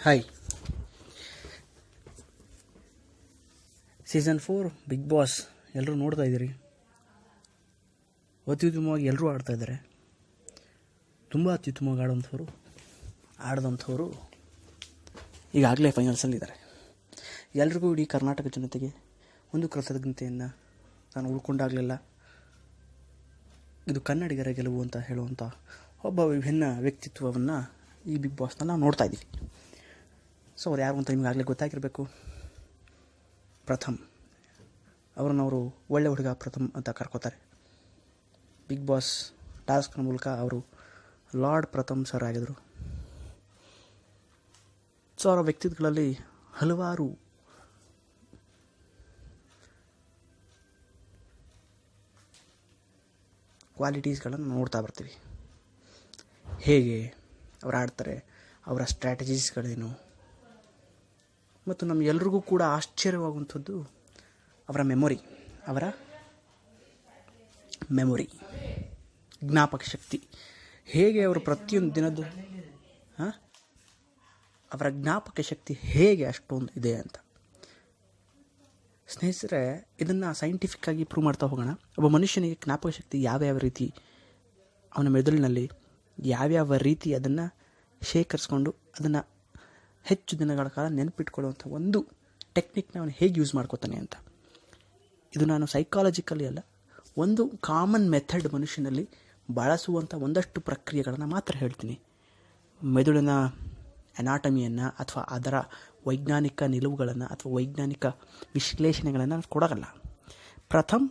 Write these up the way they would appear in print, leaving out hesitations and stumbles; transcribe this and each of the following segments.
Hi. Season 4 big boss ಎಲ್ಲರೂ ನೋಡ್ತಾ ಇದ್ದೀರಿ. ಅತ್ಯುತ್ತಮವಾಗಿ ಎಲ್ಲರೂ ಆಡ್ತಾ ಇದ್ದಾರೆ. ತುಂಬ ಅತ್ಯುತ್ತಮವಾಗಿ ಆಡಿದಂಥವ್ರು ಈಗಾಗಲೇ ಫೈನಲ್ಸಲ್ಲಿದ್ದಾರೆ. ಎಲ್ರಿಗೂ ಇಡೀ ಕರ್ನಾಟಕ ಜನತೆಗೆ ಒಂದು ಕೃತಜ್ಞತೆಯನ್ನು ನಾನು ಉಳ್ಕೊಂಡಾಗಲೆಲ್ಲ ಇದು ಕನ್ನಡಿಗರ ಗೆಲುವು ಅಂತ ಹೇಳುವಂಥ ಒಬ್ಬ ವಿಭಿನ್ನ ವ್ಯಕ್ತಿತ್ವವನ್ನು ಈ ಬಿಗ್ ಬಾಸ್ನ ನಾವು ನೋಡ್ತಾ ಇದ್ದೀವಿ. ಸೊ ಅವ್ರು ಯಾರು ಅಂತ ನಿಮಗಾಗಲೇ ಗೊತ್ತಾಗಿರಬೇಕು. ಪ್ರಥಮ್ ಅವರು ಒಳ್ಳೆ ಹುಡುಗ ಪ್ರಥಮ್ ಅಂತ ಕರ್ಕೋತಾರೆ. ಬಿಗ್ ಬಾಸ್ ಟಾಸ್ಕ್ನ ಮೂಲಕ ಅವರು ಲಾರ್ಡ್ ಪ್ರಥಮ್ ಸರ್ ಆಗಿದ್ರು. ಸೊ ಅವರ ವ್ಯಕ್ತಿತ್ವಗಳಲ್ಲಿ ಹಲವಾರು ಕ್ವಾಲಿಟೀಸ್ಗಳನ್ನು ನೋಡ್ತಾ ಬರ್ತೀವಿ. ಹೇಗೆ ಅವ್ರು ಆಡ್ತಾರೆ, ಅವರ ಸ್ಟ್ರಾಟಜೀಸ್ಗಳೇನು, ಮತ್ತು ನಮಗೆಲ್ರಿಗೂ ಕೂಡ ಆಶ್ಚರ್ಯವಾಗುವಂಥದ್ದು ಅವರ ಮೆಮೊರಿ ಜ್ಞಾಪಕ ಶಕ್ತಿ. ಹೇಗೆ ಅವರು ಪ್ರತಿಯೊಂದು ದಿನದ್ದು ಅವರ ಜ್ಞಾಪಕ ಶಕ್ತಿ ಹೇಗೆ ಅಷ್ಟೊಂದು ಇದೆ ಅಂತ. ಸ್ನೇಹಿತರೆ, ಇದನ್ನು ಸೈಂಟಿಫಿಕ್ಕಾಗಿ ಪ್ರೂವ್ ಮಾಡ್ತಾ ಹೋಗೋಣ. ಒಬ್ಬ ಮನುಷ್ಯನಿಗೆ ಜ್ಞಾಪಕ ಶಕ್ತಿ ಯಾವ್ಯಾವ ರೀತಿ ಅವನ ಮೆದುಳಿನಲ್ಲಿ ಯಾವ್ಯಾವ ರೀತಿ ಅದನ್ನು ಶೇಖರಿಸ್ಕೊಂಡು ಅದನ್ನು ಹೆಚ್ಚು ದಿನಗಳ ಕಾಲ ನೆನಪಿಟ್ಕೊಳ್ಳುವಂಥ ಒಂದು ಟೆಕ್ನಿಕ್ನ ಅವನು ಹೇಗೆ ಯೂಸ್ ಮಾಡ್ಕೋತಾನೆ ಅಂತ. ಇದು ನಾನು ಸೈಕಾಲಜಿಕಲಿ ಅಲ್ಲ, ಒಂದು ಕಾಮನ್ ಮೆಥಡ್ ಮನುಷ್ಯನಲ್ಲಿ ಬಳಸುವಂಥ ಒಂದಷ್ಟು ಪ್ರಕ್ರಿಯೆಗಳನ್ನು ಮಾತ್ರ ಹೇಳ್ತೀನಿ. ಮೆದುಳಿನ ಅನಾಟಮಿಯನ್ನು ಅಥವಾ ಅದರ ವೈಜ್ಞಾನಿಕ ನಿಲುವುಗಳನ್ನು ಅಥವಾ ವೈಜ್ಞಾನಿಕ ವಿಶ್ಲೇಷಣೆಗಳನ್ನು ಕೊಡೋಲ್ಲ. ಪ್ರಥಮ್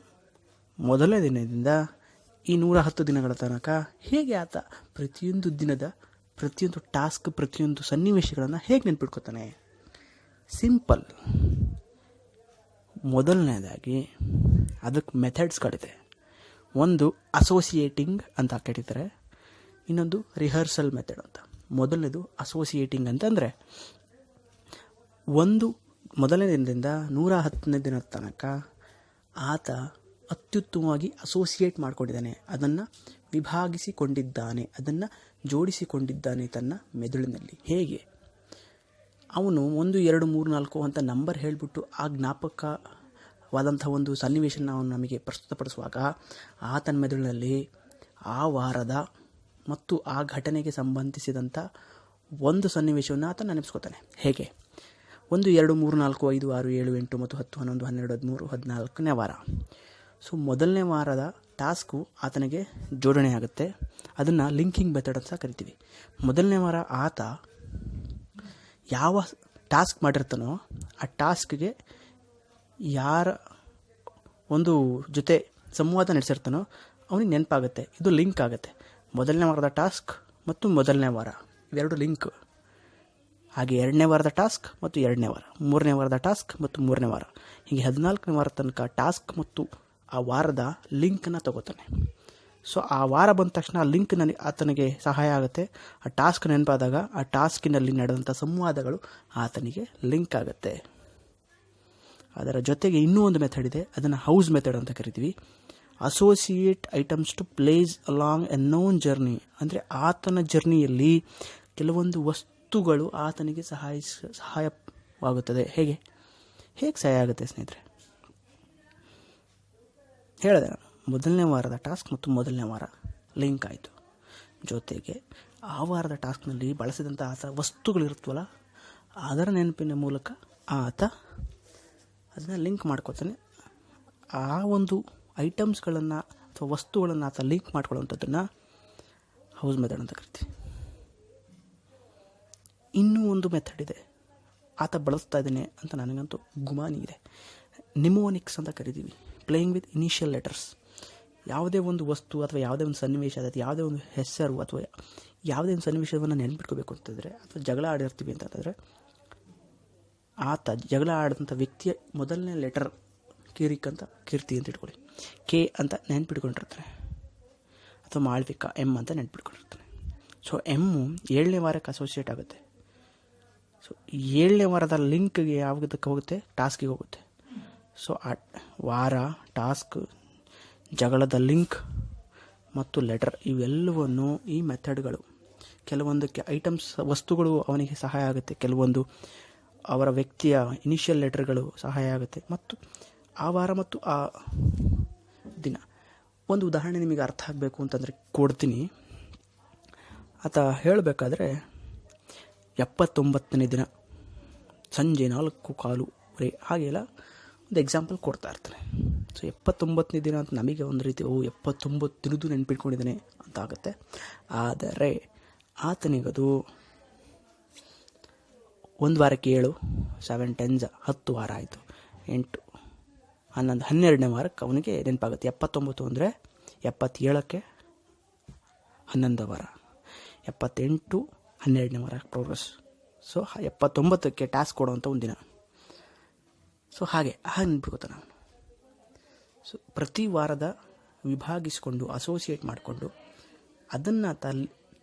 ಮೊದಲನೇ ದಿನದಿಂದ ಈ 110 ದಿನಗಳ ತನಕ ಹೇಗೆ ಆತ ಪ್ರತಿಯೊಂದು ದಿನದ ಪ್ರತಿಯೊಂದು ಟಾಸ್ಕ್ ಪ್ರತಿಯೊಂದು ಸನ್ನಿವೇಶಗಳನ್ನು ಹೇಗೆ ನೆನ್ಪಿಟ್ಕೋತಾನೆ. ಸಿಂಪಲ್. ಮೊದಲನೇದಾಗಿ ಅದಕ್ಕೆ ಮೆಥಡ್ಸ್ಗಳಿದೆ. ಒಂದು ಅಸೋಸಿಯೇಟಿಂಗ್ ಅಂತ ಕರೀತಾರೆ, ಇನ್ನೊಂದು ರಿಹರ್ಸಲ್ ಮೆಥಡ್ ಅಂತ. ಮೊದಲನೇದು ಅಸೋಸಿಯೇಟಿಂಗ್ ಅಂತಂದರೆ, ಮೊದಲನೇ ದಿನದಿಂದ 110ನೇ ದಿನದ ತನಕ ಆತ ಅತ್ಯುತ್ತಮವಾಗಿ ಅಸೋಸಿಯೇಟ್ ಮಾಡ್ಕೊಂಡಿದ್ದಾನೆ, ಅದನ್ನು ವಿಭಾಗಿಸಿಕೊಂಡಿದ್ದಾನೆ, ಅದನ್ನು ಜೋಡಿಸಿಕೊಂಡಿದ್ದಾನೆ ತನ್ನ ಮೆದುಳಿನಲ್ಲಿ. ಹೇಗೆ ಅವನು 1, 2, 3, 4 ಅಂತ ನಂಬರ್ ಹೇಳಿಬಿಟ್ಟು ಆ ಜ್ಞಾಪಕವಾದಂಥ ಒಂದು ಸನ್ನಿವೇಶನ ಅವನು ನಮಗೆ ಪ್ರಸ್ತುತಪಡಿಸುವಾಗ ಆತನ ಮೆದುಳಿನಲ್ಲಿ ಆ ವಾರದ ಮತ್ತು ಆ ಘಟನೆಗೆ ಸಂಬಂಧಿಸಿದಂಥ ಒಂದು ಸನ್ನಿವೇಶವನ್ನು ಆತ ನೆನಪಿಸ್ಕೋತಾನೆ. ಹೇಗೆ 1, 2, 3, 4, 5, 6, 7, 8 ಮತ್ತು 10, 11, 12, 13, 14ನೇ ವಾರ. ಸೊ ಮೊದಲನೇ ವಾರದ ಟಾಸ್ಕು ಆತನಿಗೆ ಜೋಡಣೆ ಆಗುತ್ತೆ. ಅದನ್ನು ಲಿಂಕಿಂಗ್ ಮೆಥಡ್ ಅಂತ ಕರಿತೀವಿ. ಮೊದಲನೇ ವಾರ ಆತ ಯಾವ ಟಾಸ್ಕ್ ಮಾಡಿರ್ತಾನೋ ಆ ಟಾಸ್ಕ್ಗೆ ಯಾರ ಒಂದು ಜೊತೆ ಸಂವಾದ ನಡೆಸಿರ್ತಾನೋ ಅವನಿಗೆ ನೆನಪಾಗುತ್ತೆ. ಇದು ಲಿಂಕ್ ಆಗುತ್ತೆ. ಮೊದಲನೇ ವಾರದ ಟಾಸ್ಕ್ ಮತ್ತು ಮೊದಲನೇ ವಾರ ಇವೆರಡು ಲಿಂಕ್. ಹಾಗೆ 2ನೇ ವಾರದ ಟಾಸ್ಕ್ ಮತ್ತು 2ನೇ ವಾರ, 3ನೇ ವಾರದ ಟಾಸ್ಕ್ ಮತ್ತು 3ನೇ ವಾರ, ಹೀಗೆ 14ನೇ ವಾರ ತನಕ ಟಾಸ್ಕ್ ಮತ್ತು ಆ ವಾರದ ಲಿಂಕನ್ನು ತಗೋತಾನೆ. ಸೊ ಆ ವಾರ ಬಂದ ತಕ್ಷಣ ಆ ಲಿಂಕ್ ಆತನಿಗೆ ಸಹಾಯ ಆಗುತ್ತೆ. ಆ ಟಾಸ್ಕ್ ನೆನಪಾದಾಗ ಆ ಟಾಸ್ಕಿನಲ್ಲಿ ನಡೆದಂಥ ಸಂವಾದಗಳು ಆತನಿಗೆ ಲಿಂಕ್ ಆಗುತ್ತೆ. ಅದರ ಜೊತೆಗೆ ಇನ್ನೂ ಒಂದು ಮೆಥಡ್ ಇದೆ, ಅದನ್ನು ಹೌಸ್ ಮೆಥಡ್ ಅಂತ ಕರಿತೀವಿ. Associate items to place along a known journey. ಅಂದರೆ ಆತನ ಜರ್ನಿಯಲ್ಲಿ ಕೆಲವೊಂದು ವಸ್ತುಗಳು ಆತನಿಗೆ ಸಹಾಯವಾಗುತ್ತದೆ. ಹೇಗೆ ಸಹಾಯ ಆಗುತ್ತೆ ಸ್ನೇಹಿತರೆ? ಹೇಳಿದೆ ನಾನು, ಮೊದಲನೇ ವಾರದ ಟಾಸ್ಕ್ ಮತ್ತು ಮೊದಲನೇ ವಾರ ಲಿಂಕ್ ಆಯಿತು. ಜೊತೆಗೆ ಆ ವಾರದ ಟಾಸ್ಕ್ನಲ್ಲಿ ಬಳಸಿದಂಥ ಆತ ವಸ್ತುಗಳಿರುತ್ತವಲ್ಲ ಅದರ ನೆನಪಿನ ಮೂಲಕ ಆತ ಅದನ್ನು ಲಿಂಕ್ ಮಾಡ್ಕೋತಾನೆ. ಆ ಒಂದು ಐಟಮ್ಸ್ಗಳನ್ನು ಅಥವಾ ವಸ್ತುಗಳನ್ನು ಆತ ಲಿಂಕ್ ಮಾಡ್ಕೊಳ್ಳುವಂಥದ್ದನ್ನು ಹೌಸ್ ಮೆಥಡ್ ಅಂತ ಕರಿತೀವಿ. ಇನ್ನೂ ಒಂದು ಮೆಥಡ್ ಇದೆ, ಆತ ಬಳಸ್ತಾ ಇದ್ದಾನೆ ಅಂತ ನನಗಂತೂ ಗುಮಾನಿ ಇದೆ. ನಿಮೋನಿಕ್ಸ್ ಅಂತ ಕರಿತೀವಿ. Playing with initial letters. ಯಾವುದೇ ಒಂದು ವಸ್ತು ಅಥವಾ ಯಾವುದೇ ಒಂದು ಸನ್ನಿವೇಶ, ಅಥವಾ ಯಾವುದೇ ಒಂದು ಹೆಸರು ಅಥವಾ ಯಾವುದೇ ಒಂದು ಸನ್ನಿವೇಶವನ್ನು ನೆನ್ಪಿಟ್ಕೋಬೇಕು ಅಂತಂದರೆ, ಅಥವಾ ಜಗಳ ಆಡಿರ್ತೀವಿ ಅಂತಂದರೆ, ಆತ ಜಗಳ ಆಡಿದಂಥ ವ್ಯಕ್ತಿಯ ಮೊದಲನೇ ಲೆಟರ್ ಕೀರ್ತಿ ಅಂತ ಇಟ್ಕೊಳ್ಳಿ, ಕೆ ಅಂತ ನೆನ್ಪಿಟ್ಕೊಂಡಿರ್ತಾನೆ, ಅಥವಾ ಮಾಳ್ವಿಕ ಎಮ್ ಅಂತ ನೆನ್ಪಿಟ್ಕೊಂಡಿರ್ತಾನೆ. ಸೊ ಎಮ್ಮು 7ನೇ ವಾರಕ್ಕೆ ಅಸೋಸಿಯೇಟ್ ಆಗುತ್ತೆ. ಸೊ 7ನೇ ವಾರದ ಲಿಂಕ್ಗೆ ಯಾವುದಕ್ಕೆ ಹೋಗುತ್ತೆ? ಟಾಸ್ಕಿಗೆ ಹೋಗುತ್ತೆ. ಸೊ ಆ ವಾರ, ಟಾಸ್ಕ್, ಜಗಳದ ಲಿಂಕ್ ಮತ್ತು ಲೆಟರ್ ಇವೆಲ್ಲವನ್ನು ಈ ಮೆಥಡ್ಗಳು ಕೆಲವೊಂದಕ್ಕೆ ಐಟಮ್ಸ್ ವಸ್ತುಗಳು ಅವನಿಗೆ ಸಹಾಯ ಆಗುತ್ತೆ, ಕೆಲವೊಂದು ಅವರ ವ್ಯಕ್ತಿಯ ಇನಿಷಿಯಲ್ ಲೆಟರ್ಗಳು ಸಹಾಯ ಆಗುತ್ತೆ. ಮತ್ತು ಆ ವಾರ ಮತ್ತು ಆ ದಿನ ಒಂದು ಉದಾಹರಣೆ ನಿಮಗೆ ಅರ್ಥ ಆಗಬೇಕು ಅಂತಂದರೆ ಕೊಡ್ತೀನಿ. ಆತ ಹೇಳಬೇಕಾದ್ರೆ 79ನೇ ದಿನ ಸಂಜೆ 4:15 ಹಾಗೆಲ್ಲ ಒಂದು ಎಕ್ಸಾಂಪಲ್ ಕೊಡ್ತಾ ಇರ್ತಾನೆ. ಸೊ 79ನೇ ದಿನ ಅಂತ ನಮಗೆ ಒಂದು ರೀತಿ 79 ದಿನದ್ದು ನೆನ್ಪಿಟ್ಕೊಂಡಿದ್ದಾನೆ ಅಂತ ಆಗುತ್ತೆ. ಆದರೆ ಆತನಿಗದು 1 ವಾರಕ್ಕೆ 7, 7 10 10 ವಾರ ಆಯಿತು. 8 11 12ನೇ ವಾರಕ್ಕೆ ಅವನಿಗೆ ನೆನಪಾಗುತ್ತೆ. 79 ಅಂದರೆ 77ಕ್ಕೆ 11 ವಾರ, 78 12ನೇ ವಾರ ಪ್ರೋಗ್ರೆಸ್. ಸೊ 79ಕ್ಕೆ ಟಾಸ್ಕ್ ಕೊಡುವಂಥ ಒಂದು ದಿನ. ಸೊ ಹಾಗೆ ನೆನ್ಪಿಡ್ಕೋತಾನೆ ಅವನು. ಸೊ ಪ್ರತಿ ವಾರದ ವಿಭಾಗಿಸಿಕೊಂಡು ಅಸೋಸಿಯೇಟ್ ಮಾಡಿಕೊಂಡು ಅದನ್ನು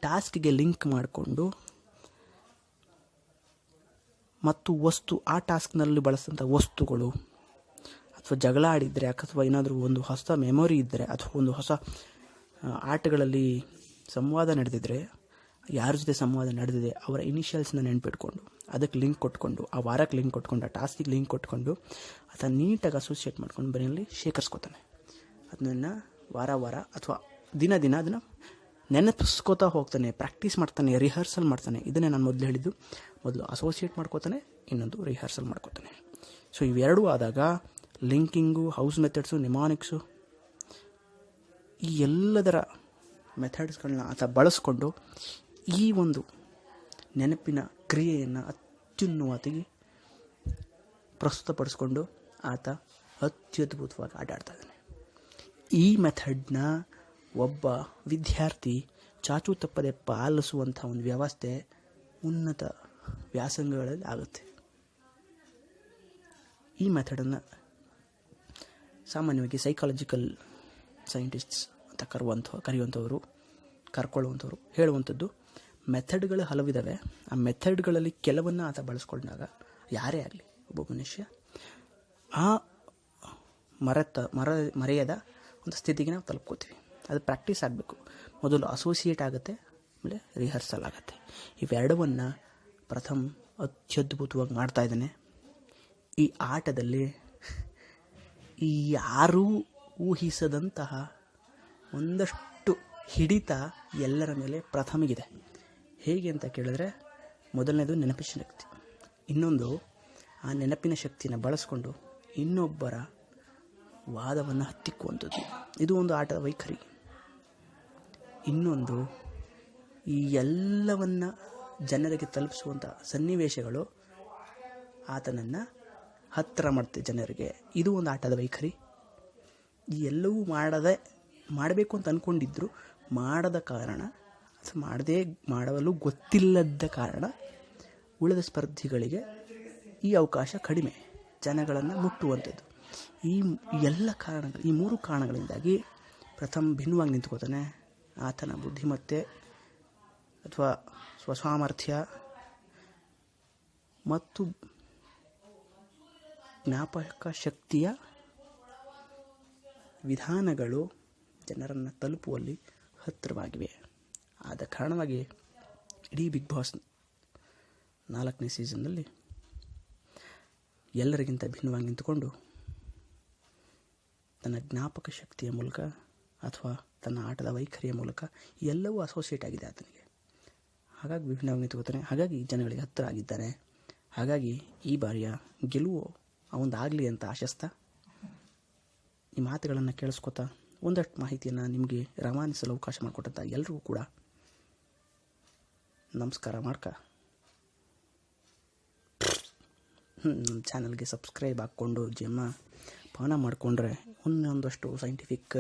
ಟಾಸ್ಕ್ಗೆ ಲಿಂಕ್ ಮಾಡಿಕೊಂಡು ಮತ್ತು ಆ ಟಾಸ್ಕ್ನಲ್ಲಿ ಬಳಸಿದಂಥ ವಸ್ತುಗಳು ಅಥವಾ ಜಗಳ ಆಡಿದರೆ ಅಥವಾ ಏನಾದರೂ ಒಂದು ಹೊಸ ಮೆಮೊರಿ ಇದ್ದರೆ ಅಥವಾ ಒಂದು ಹೊಸ ಆಟಗಳಲ್ಲಿ ಸಂವಾದ ನಡೆದಿದ್ದರೆ, ಯಾರ ಜೊತೆ ಸಂವಾದ ನಡೆದಿದೆ ಅವರ ಇನಿಷಿಯಲ್ಸ್ನ ನೆನ್ಪಿಟ್ಕೊಂಡು ಅದಕ್ಕೆ ಲಿಂಕ್ ಕೊಟ್ಕೊಂಡು, ಆ ವಾರಕ್ಕೆ ಲಿಂಕ್ ಕೊಟ್ಕೊಂಡು, ಆ ಟಾಸ್ಕಿಗೆ ಲಿಂಕ್ ಕೊಟ್ಕೊಂಡು ಅದನ್ನು ನೀಟಾಗಿ ಅಸೋಸಿಯೇಟ್ ಮಾಡ್ಕೊಂಡು ಮನೆಯಲ್ಲಿ ಶೇಖರಿಸ್ಕೋತಾನೆ. ಅದನ್ನು ವಾರ ಅಥವಾ ದಿನ ಅದನ್ನು ನೆನಪಿಸ್ಕೋತಾ ಹೋಗ್ತಾನೆ, ಪ್ರಾಕ್ಟೀಸ್ ಮಾಡ್ತಾನೆ, ರಿಹರ್ಸಲ್ ಮಾಡ್ತಾನೆ. ಇದನ್ನೇ ನಾನು ಮೊದಲು ಹೇಳಿದ್ದು. ಮೊದಲು ಅಸೋಸಿಯೇಟ್ ಮಾಡ್ಕೋತಾನೆ, ಇನ್ನೊಂದು ರಿಹರ್ಸಲ್ ಮಾಡ್ಕೋತಾನೆ. ಸೊ ಇವೆರಡೂ ಆದಾಗ ಲಿಂಕಿಂಗು, ಹೌಸ್ ಮೆಥಡ್ಸು, ನಿಮಾನಿಕ್ಸು ಈ ಎಲ್ಲದರ ಮೆಥಡ್ಸ್ಗಳನ್ನ ಆತ ಬಳಸ್ಕೊಂಡು ಈ ಒಂದು ನೆನಪಿನ ಕ್ರಿಯೆಯನ್ನು ಅತ್ಯುನ್ನತವಾಗಿ ಪ್ರಸ್ತುತಪಡಿಸ್ಕೊಂಡು ಆತ ಅತ್ಯದ್ಭುತವಾಗಿ ಆಟಾಡ್ತಾ ಇದ್ದಾನೆ. ಈ ಮೆಥಡ್ನ ಒಬ್ಬ ವಿದ್ಯಾರ್ಥಿ ಚಾಚು ತಪ್ಪದೆ ಪಾಲಿಸುವಂಥ ಒಂದು ವ್ಯವಸ್ಥೆ ಉನ್ನತ ವ್ಯಾಸಂಗಗಳಲ್ಲಿ ಆಗುತ್ತೆ. ಈ ಮೆಥಡನ್ನು ಸಾಮಾನ್ಯವಾಗಿ ಸೈಕಾಲಜಿಕಲ್ ಸೈಂಟಿಸ್ಟ್ಸ್ ಅಂತ ಕರ್ಕೊಳ್ಳುವಂಥವ್ರು ಹೇಳುವಂಥದ್ದು, ಮೆಥಡ್ಗಳು ಹಲವಿದ್ದಾವೆ. ಆ ಮೆಥಡ್ಗಳಲ್ಲಿ ಕೆಲವನ್ನು ಆತ ಬಳಸ್ಕೊಂಡಾಗ ಯಾರೇ ಆಗಲಿ ಒಬ್ಬ ಮನುಷ್ಯ ಆ ಮರೆಯದ ಒಂದು ಸ್ಥಿತಿಗೆ ನಾವು ತಲುಪ್ಕೋತೀವಿ. ಅದು ಪ್ರಾಕ್ಟೀಸ್ ಆಗಬೇಕು. ಮೊದಲು ಅಸೋಸಿಯೇಟ್ ಆಗುತ್ತೆ, ಆಮೇಲೆ ರಿಹರ್ಸಲ್ ಆಗುತ್ತೆ. ಇವೆರಡವನ್ನು ಪ್ರಥಮ್ ಅತ್ಯದ್ಭುತವಾಗಿ ಮಾಡ್ತಾ ಇದ್ದಾನೆ. ಈ ಆಟದಲ್ಲಿ ಯಾರೂ ಊಹಿಸದಂತಹ ಒಂದಷ್ಟು ಹಿಡಿತ ಎಲ್ಲರ ಮೇಲೆ ಪ್ರಥಮಿಗಿದೆ. ಹೇಗೆ ಅಂತ ಕೇಳಿದ್ರೆ, ಮೊದಲನೇದು ನೆನಪಿನ ಶಕ್ತಿ, ಇನ್ನೊಂದು ಆ ನೆನಪಿನ ಶಕ್ತಿನ ಬಳಸ್ಕೊಂಡು ಇನ್ನೊಬ್ಬರ ವಾದವನ್ನು ಹತ್ತಿಕ್ಕುವಂಥದ್ದು. ಇದು ಒಂದು ಆಟದ ವೈಖರಿ. ಇನ್ನೊಂದು ಈ ಎಲ್ಲವನ್ನು ಜನರಿಗೆ ತಲುಪಿಸುವಂಥ ಸನ್ನಿವೇಶಗಳು ಆತನನ್ನು ಹತ್ತಿರ ಮಾಡುತ್ತೆ ಜನರಿಗೆ. ಇದು ಒಂದು ಆಟದ ವೈಖರಿ. ಈ ಎಲ್ಲವೂ ಮಾಡಬೇಕು ಅಂತ ಅಂದ್ಕೊಂಡಿದ್ರು ಮಾಡದ ಕಾರಣ ಅಥವಾ ಮಾಡಲು ಗೊತ್ತಿಲ್ಲದ ಕಾರಣ ಉಳಿದ ಸ್ಪರ್ಧಿಗಳಿಗೆ ಈ ಅವಕಾಶ ಕಡಿಮೆ, ಜನಗಳನ್ನು ಮುಟ್ಟುವಂಥದ್ದು. ಈ ಎಲ್ಲ ಕಾರಣಗಳು, ಈ 3 ಕಾರಣಗಳಿಂದಾಗಿ ಪ್ರಥಮ್ ಭಿನ್ನವಾಗಿ ನಿಂತ್ಕೋತಾನೆ. ಆತನ ಬುದ್ಧಿಮತ್ತೆ ಅಥವಾ ಸ್ವಸಾಮರ್ಥ್ಯ ಮತ್ತು ಜ್ಞಾಪಕ ಶಕ್ತಿಯ ವಿಧಾನಗಳು ಜನರನ್ನು ತಲುಪುವಲ್ಲಿ ಹತ್ತಿರವಾಗಿವೆ. ಆದ ಕಾರಣವಾಗಿ ಇಡೀ ಬಿಗ್ ಬಾಸ್ 4ನೇ ಸೀಸನ್ನಲ್ಲಿ ಎಲ್ಲರಿಗಿಂತ ಭಿನ್ನವಾಗಿ ನಿಂತುಕೊಂಡು ತನ್ನ ಜ್ಞಾಪಕ ಶಕ್ತಿಯ ಮೂಲಕ ಅಥವಾ ತನ್ನ ಆಟದ ವೈಖರಿಯ ಮೂಲಕ ಎಲ್ಲವೂ ಅಸೋಸಿಯೇಟ್ ಆಗಿದೆ ಆತನಿಗೆ. ಹಾಗಾಗಿ ವಿಭಿನ್ನವಾಗಿ ನಿಂತುಕೊತಾನೆ. ಹಾಗಾಗಿ ಜನಗಳಿಗೆ ಹತ್ತಿರ ಆಗಿದ್ದಾನೆ. ಹಾಗಾಗಿ ಈ ಬಾರಿಯ ಗೆಲುವು ಅವಂದಾಗಲಿ ಅಂತ ಆಶಿಸ್ತಾ ಈ ಮಾತುಗಳನ್ನು ಕೇಳಿಸ್ಕೊತಾ ಒಂದಷ್ಟು ಮಾಹಿತಿಯನ್ನು ನಿಮಗೆ ರವಾನಿಸಲು ಅವಕಾಶ ಮಾಡಿಕೊಟ್ಟಂಥ ಎಲ್ರಿಗೂ ಕೂಡ ನಮಸ್ಕಾರ ನಮ್ಮ ಚಾನಲ್ಗೆ ಸಬ್ಸ್ಕ್ರೈಬ್ ಹಾಕ್ಕೊಂಡು ಪಾನ ಮಾಡಿಕೊಂಡ್ರೆ ಒಂದಷ್ಟು ಸೈಂಟಿಫಿಕ್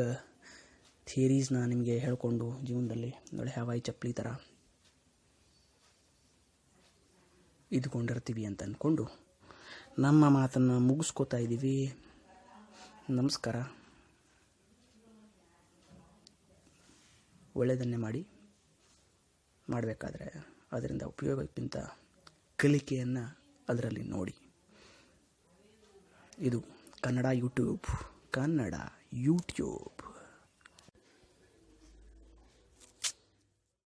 ಥಿಯರೀಸ್ನ ನಿಮಗೆ ಹೇಳ್ಕೊಂಡು ಜೀವನದಲ್ಲಿ ಒಳ್ಳೆ ಹವಾಯಿ ಚಪ್ಪಲಿ ಥರ ಇದ್ಕೊಂಡಿರ್ತೀವಿ ಅಂತ ಅಂದ್ಕೊಂಡು ನಮ್ಮ ಮಾತನ್ನು ಮುಗಿಸ್ಕೋತಾ ಇದ್ದೀವಿ. ನಮಸ್ಕಾರ. ಒಳ್ಳೆಯದನ್ನೇ ಮಾಡಬೇಕಾದ್ರೆ ಅದರಿಂದ ಉಪಯೋಗಕ್ಕಿಂತ ಕಲಿಕೆಯನ್ನು ಅದರಲ್ಲಿ ನೋಡಿ. ಇದು ಕನ್ನಡ ಯೂಟ್ಯೂಬ್.